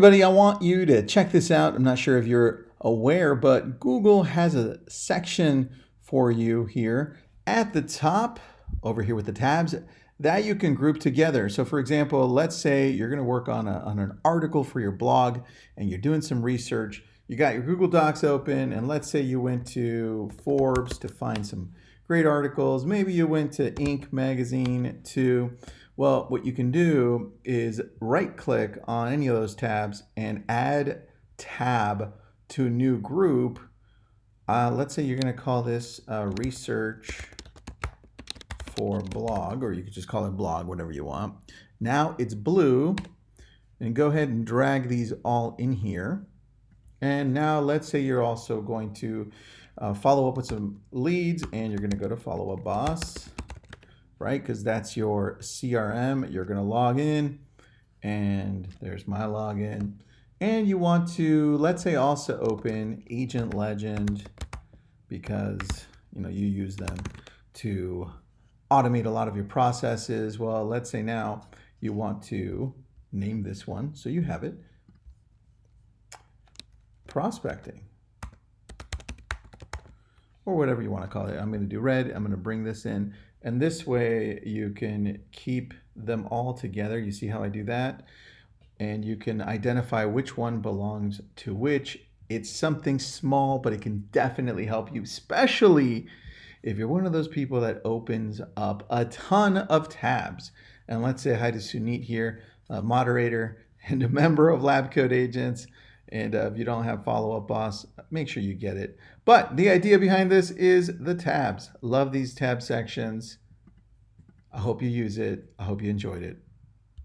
Everybody, I want you to check this out. I'm not sure if you're aware, but Google has a section for you here at the top over here with the tabs that you can group together. So for example, let's say you're going to work on an article for your blog and you're doing some research. You got your Google Docs open, and let's say you went to Forbes to find some great articles. Maybe you went to Inc. magazine too. Well, what you can do is right click on any of those tabs and add tab to a new group. Let's say you're going to call this research for blog, or you could just call it blog, whatever you want. Now it's blue, and go ahead and drag these all in here. And now let's say you're also going to follow up with some leads, and you're going to go to Follow Up Boss, right? Because that's your CRM. You're going to log in, and there's my login. And you want to, let's say, also open Agent Legend, because you use them to automate a lot of your processes. Well, let's say now you want to name this one, so you have it. Prospecting, or whatever you want to call it. I'm going to do red. I'm going to bring this in, and this way you can keep them all together. You see how I do that? And you can identify which one belongs to which. It's something small, but it can definitely help you, especially if you're one of those people that opens up a ton of tabs. And let's say hi to Sunit here, a moderator and a member of Lab Code Agents. And if you don't have Follow Up Boss, make sure you get it. But the idea behind this is the tabs. Love these tab sections. I hope you use it. I hope you enjoyed it.